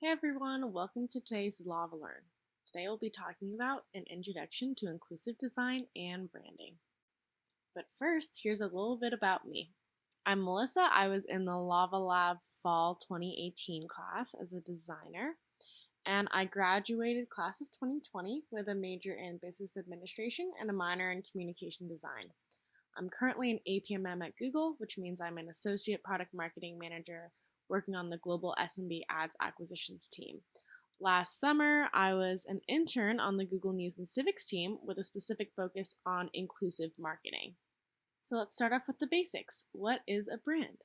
Hey everyone, welcome to today's Lava Learn. Today we'll be talking about an introduction to inclusive design and branding. But first, here's a little bit about me. I'm Melissa. I was in the Lava Lab Fall 2018 class as a designer, and I graduated class of 2020 with a major in business administration and a minor in communication design. I'm currently an APMM at Google, which means I'm an associate product marketing manager working on the global SMB ads acquisitions team. Last summer, I was an intern on the Google News and Civics team with a specific focus on inclusive marketing. So let's start off with the basics. What is a brand?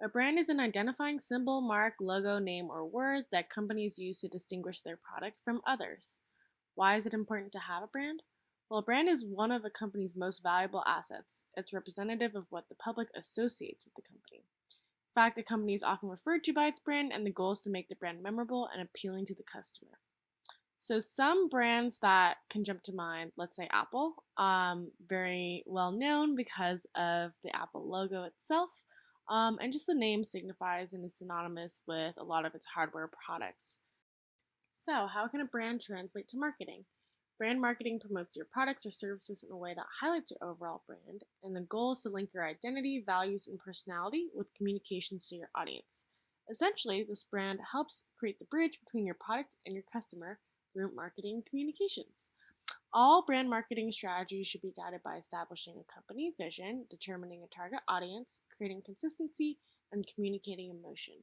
A brand is an identifying symbol, mark, logo, name, or word that companies use to distinguish their product from others. Why is it important to have a brand? Well, a brand is one of a company's most valuable assets. It's representative of what the public associates with the company. In fact, a company is often referred to by its brand, and the goal is to make the brand memorable and appealing to the customer. So some brands that can jump to mind, let's say Apple, very well known because of the Apple logo itself, and just the name signifies and is synonymous with a lot of its hardware products. So, how can a brand translate to marketing? Brand marketing promotes your products or services in a way that highlights your overall brand, and the goal is to link your identity, values, and personality with communications to your audience. Essentially, this brand helps create the bridge between your product and your customer through marketing communications. All brand marketing strategies should be guided by establishing a company vision, determining a target audience, creating consistency, and communicating emotion.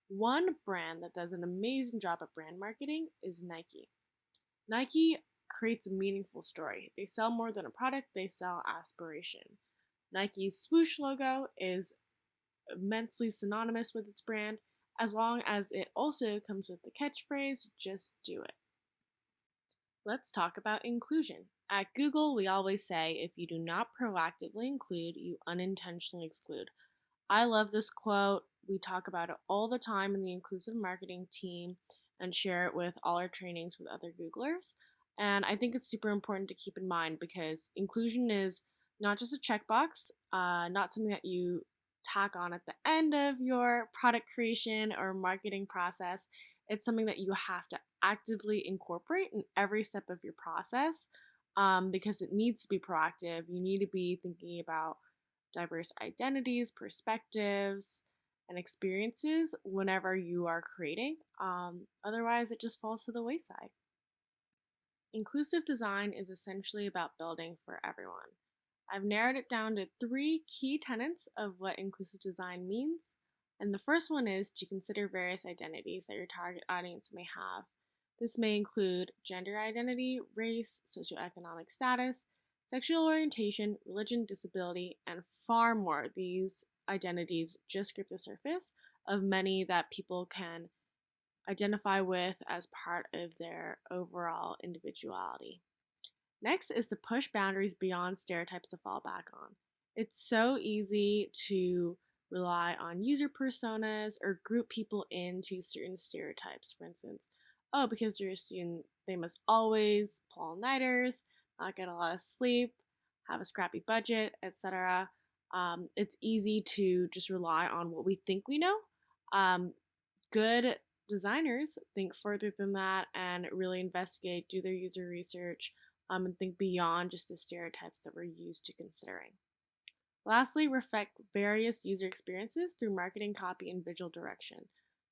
One brand that does an amazing job at brand marketing is Nike. Nike creates a meaningful story. They sell more than a product, they sell aspiration. Nike's swoosh logo is immensely synonymous with its brand, as long as it also comes with the catchphrase, just do it. Let's talk about inclusion. At Google, we always say if you do not proactively include, you unintentionally exclude. I love this quote. We talk about it all the time in the inclusive marketing team and share it with all our trainings with other Googlers. And I think it's super important to keep in mind because inclusion is not just a checkbox, not something that you tack on at the end of your product creation or marketing process. It's something that you have to actively incorporate in every step of your process because it needs to be proactive. You need to be thinking about diverse identities, perspectives, and experiences whenever you are creating. Otherwise, it just falls to the wayside. Inclusive design is essentially about building for everyone. I've narrowed it down to three key tenets of what inclusive design means. And the first one is to consider various identities that your target audience may have. This may include gender identity, race, socioeconomic status, sexual orientation, religion, disability, and far more. These identities just scrape the surface of many that people can identify with as part of their overall individuality. Next is to push boundaries beyond stereotypes to fall back on. It's so easy to rely on user personas or group people into certain stereotypes. For instance, oh, because you're a student, they must always pull all nighters, not get a lot of sleep, have a scrappy budget, etc. It's easy to just rely on what we think we know. Good designers think further than that and really investigate, do their user research, and think beyond just the stereotypes that we're used to considering. Lastly, reflect various user experiences through marketing, copy, and visual direction.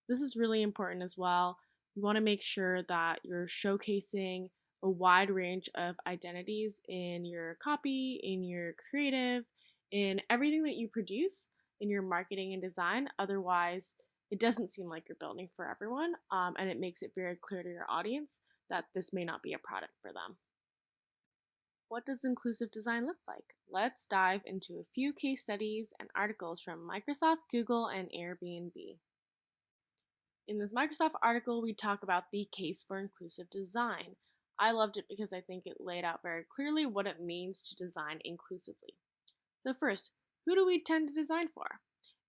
This is really important as well. You want to make sure that you're showcasing a wide range of identities in your copy, in your creative, in everything that you produce in your marketing and design. Otherwise, it doesn't seem like you're building for everyone, and it makes it very clear to your audience that this may not be a product for them. What does inclusive design look like? Let's dive into a few case studies and articles from Microsoft, Google, and Airbnb. In this Microsoft article, we talk about the case for inclusive design. I loved it because I think it laid out very clearly what it means to design inclusively. So, first, who do we tend to design for?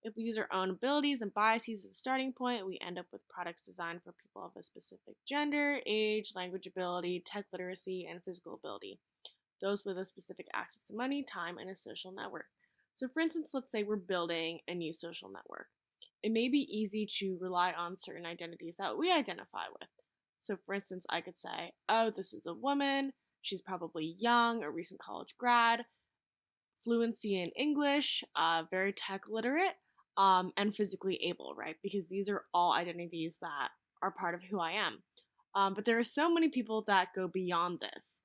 If we use our own abilities and biases as a starting point, we end up with products designed for people of a specific gender, age, language ability, tech literacy, and physical ability. Those with a specific access to money, time, and a social network. So, for instance, let's say we're building a new social network. it may be easy to rely on certain identities that we identify with. So, for instance, I could say, oh, this is a woman, she's probably young, a recent college grad, fluency in English, very tech literate, and physically able, right? Because these are all identities that are part of who I am. But there are so many people that go beyond this.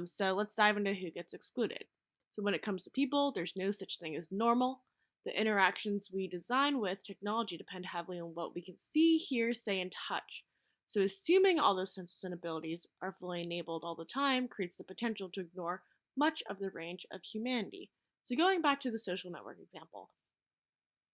So let's dive into who gets excluded. So when it comes to people, there's no such thing as normal. The interactions we design with technology depend heavily on what we can see, hear, say, and touch. So assuming all those senses and abilities are fully enabled all the time creates the potential to ignore much of the range of humanity. So, going back to the social network example,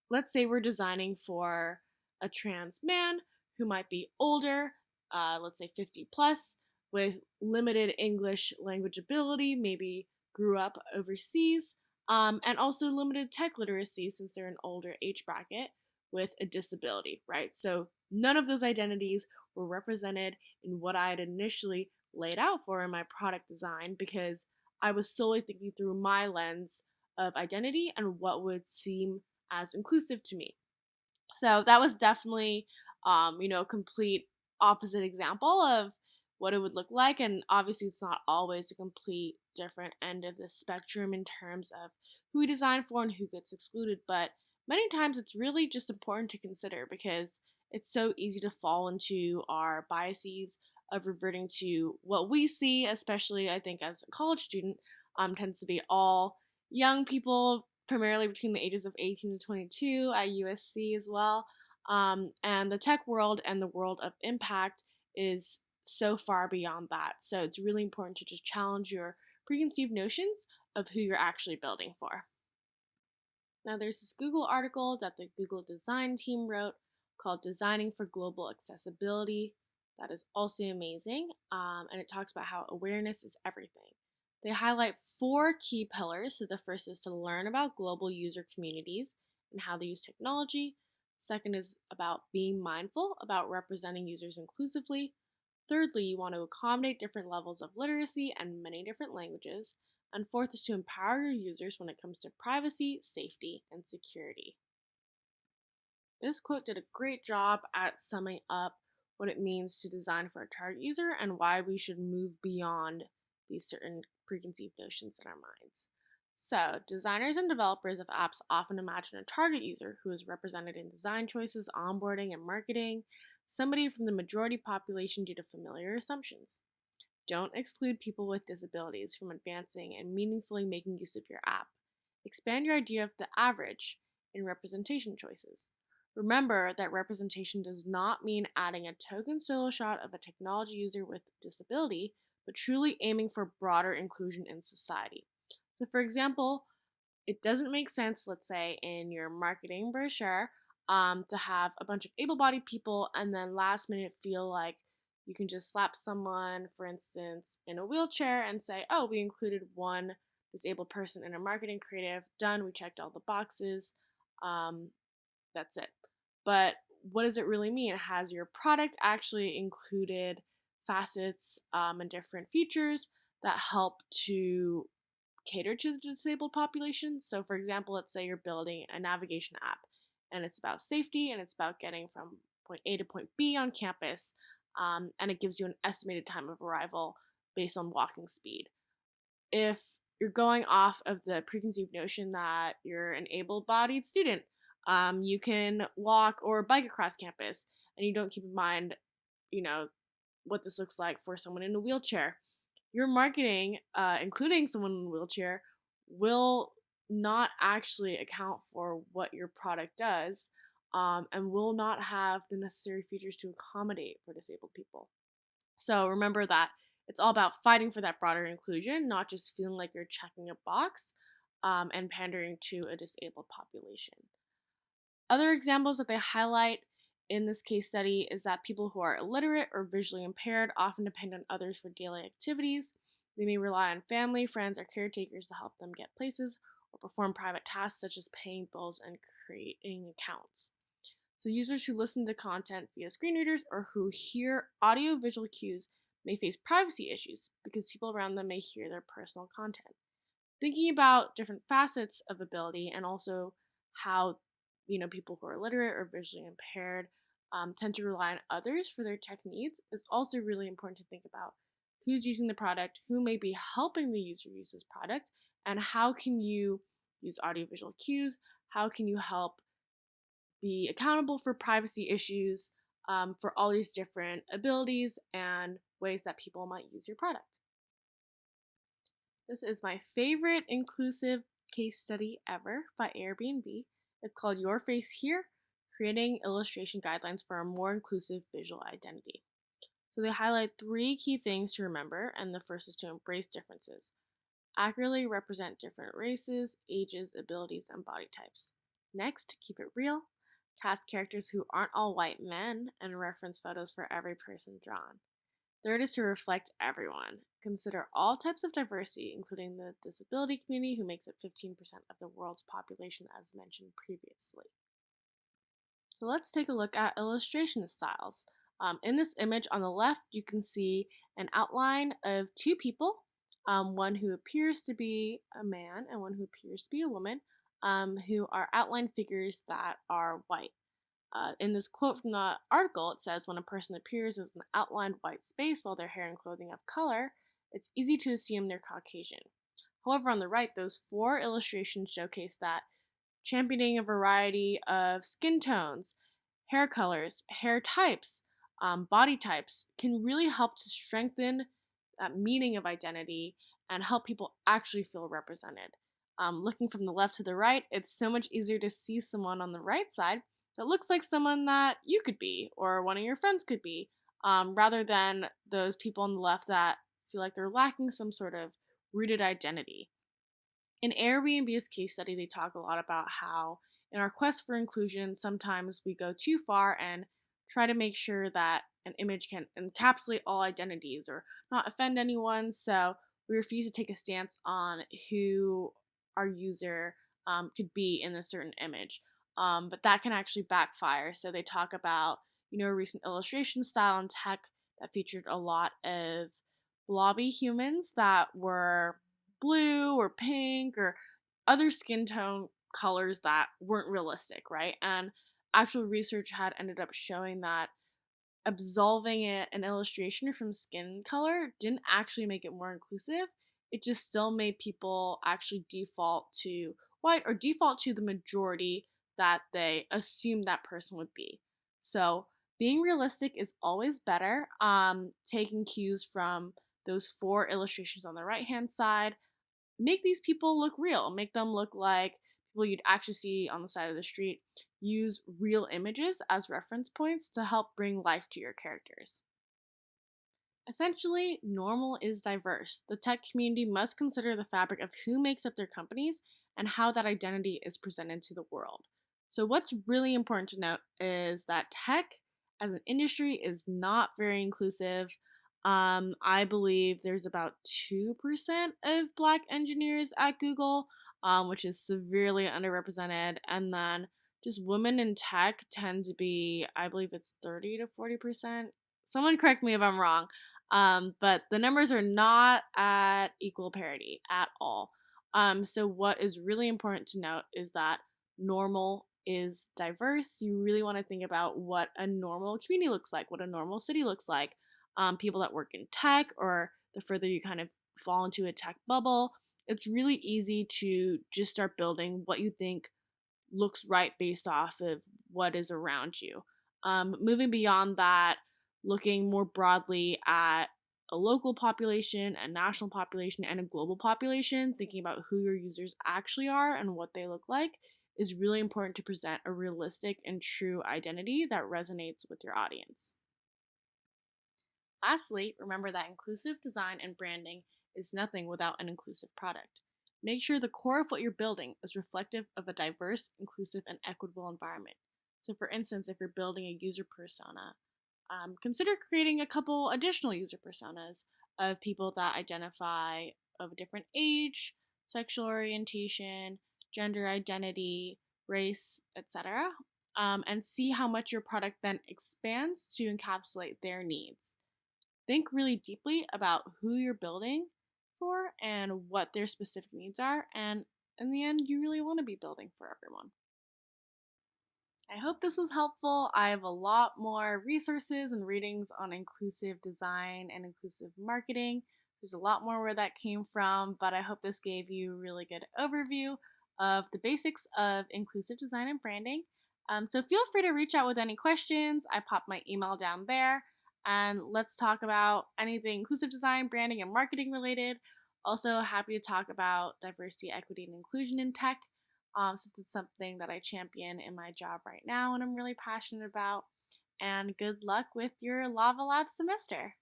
let's say we're designing for a trans man who might be older, let's say 50 plus, with limited English language ability, maybe grew up overseas, and also limited tech literacy since they're an older age bracket with a disability, right? So none of those identities were represented in what I had initially laid out for in my product design because I was solely thinking through my lens of identity and what would seem as inclusive to me. So that was definitely, a complete opposite example of what it would look like. And obviously, it's not always a complete different end of the spectrum in terms of who we design for and who gets excluded. But many times it's really just important to consider because it's so easy to fall into our biases of reverting to what we see, especially I think as a college student, tends to be all young people, primarily between the ages of 18 to 22 at USC as well. And the tech world and the world of impact is so far beyond that. So it's really important to just challenge your preconceived notions of who you're actually building for. Now, there's this Google article that the Google design team wrote called Designing for Global Accessibility. That is also amazing. And it talks about how awareness is everything. They highlight four key pillars. So, the first is to learn about global user communities and how they use technology. Second is about being mindful about representing users inclusively. Thirdly, you want to accommodate different levels of literacy and many different languages. And fourth is to empower your users when it comes to privacy, safety, and security. This quote did a great job at summing up what it means to design for a target user and why we should move beyond these certain preconceived notions in our minds. So, designers and developers of apps often imagine a target user who is represented in design choices, onboarding, and marketing, somebody from the majority population due to familiar assumptions. Don't exclude people with disabilities from advancing and meaningfully making use of your app. Expand your idea of the average in representation choices. Remember that representation does not mean adding a token solo shot of a technology user with disability, but truly aiming for broader inclusion in society. So, for example, it doesn't make sense, let's say, in your marketing brochure, to have a bunch of able bodied people and then last minute feel like you can just slap someone, for instance, in a wheelchair and say, oh, we included one disabled person in a marketing creative. Done. We checked all the boxes. Um, that's it. But what does it really mean? Has your product actually included facets and different features that help to cater to the disabled population? So, for example, let's say you're building a navigation app and it's about safety and it's about getting from point A to point B on campus, and it gives you an estimated time of arrival based on walking speed. If you're going off of the preconceived notion that you're an able bodied student, you can walk or bike across campus and you don't keep in mind, you know, what this looks like for someone in a wheelchair. Your marketing, including someone in a wheelchair, will not actually account for what your product does, and will not have the necessary features to accommodate for disabled people. So remember that it's all about fighting for that broader inclusion, not just feeling like you're checking a box, and pandering to a disabled population. Other examples that they highlight in this case study is that people who are illiterate or visually impaired often depend on others for daily activities. They may rely on family, friends, or caretakers to help them get places or perform private tasks such as paying bills and creating accounts. So, users who listen to content via screen readers or who hear audio visual cues may face privacy issues because people around them may hear their personal content. Thinking about different facets of ability and also how people who are literate or visually impaired tend to rely on others for their tech needs, it's also really important to think about who's using the product, who may be helping the user use this product, and how can you use audiovisual cues, how can you help be accountable for privacy issues for all these different abilities and ways that people might use your product. This is my favorite inclusive case study ever by Airbnb. It's called Your Face Here, Creating Illustration Guidelines for a More Inclusive Visual Identity. So they highlight 3 key things to remember, and the first is to embrace differences. Accurately represent different races, ages, abilities, and body types. Next, keep it real. Cast characters who aren't all white men and reference photos for every person drawn. Third is to reflect everyone. Consider all types of diversity, including the disability community, who makes up 15% of the world's population, as mentioned previously. So let's take a look at illustration styles. In this image on the left, you can see an outline of 2 people, one who appears to be a man and one who appears to be a woman, who are outline figures that are white. In this quote from the article, it says, when a person appears as an outlined white space while their hair and clothing have color, it's easy to assume they're Caucasian. However, on the right, those 4 illustrations showcase that championing a variety of skin tones, hair colors, hair types, body types can really help to strengthen that meaning of identity and help people actually feel represented. Looking from the left to the right, it's so much easier to see someone on the right side that looks like someone that you could be or one of your friends could be, rather than those people on the left that feel like they're lacking some sort of rooted identity. In Airbnb's case study, they talk a lot about how, in our quest for inclusion, sometimes we go too far and try to make sure that an image can encapsulate all identities or not offend anyone. So we refuse to take a stance on who our user could be in a certain image. But that can actually backfire. So they talk about, a recent illustration style in tech that featured a lot of blobby humans that were blue or pink or other skin tone colors that weren't realistic, right? And actual research had ended up showing that absolving an illustration from skin color didn't actually make it more inclusive. It just still made people actually default to white or default to the majority that they assumed that person would be. So being realistic is always better. Taking cues from those 4 illustrations on the right hand side, make these people look real, make them look like people you'd actually see on the side of the street. Use real images as reference points to help bring life to your characters. Essentially, normal is diverse. The tech community must consider the fabric of who makes up their companies and how that identity is presented to the world. So, what's really important to note is that tech as an industry is not very inclusive. I believe there's about 2% of Black engineers at Google, which is severely underrepresented. And then just women in tech tend to be, I believe it's 30 to 40%. Someone correct me if I'm wrong. But the numbers are not at equal parity at all. So what is really important to note is that normal is diverse. You really want to think about what a normal community looks like, what a normal city looks like. People that work in tech, or the further you kind of fall into a tech bubble, it's really easy to just start building what you think looks right based off of what is around you. Moving beyond that, looking more broadly at a local population, a national population, and a global population, thinking about who your users actually are and what they look like, is really important to present a realistic and true identity that resonates with your audience. Lastly, remember that inclusive design and branding is nothing without an inclusive product. Make sure the core of what you're building is reflective of a diverse, inclusive, and equitable environment. So, for instance, if you're building a user persona, consider creating a couple additional user personas of people that identify of a different age, sexual orientation, gender identity, race, etc., and see how much your product then expands to encapsulate their needs. Think really deeply about who you're building for and what their specific needs are, and in the end, you really want to be building for everyone. I hope this was helpful. I have a lot more resources and readings on inclusive design and inclusive marketing. There's a lot more where that came from, but I hope this gave you a really good overview of the basics of inclusive design and branding. So feel free to reach out with any questions. I popped my email down there, and let's talk about anything inclusive design, branding, and marketing related. Also, happy to talk about diversity, equity, and inclusion in tech, since it's something that I champion in my job right now and I'm really passionate about. And good luck with your Lava Lab semester.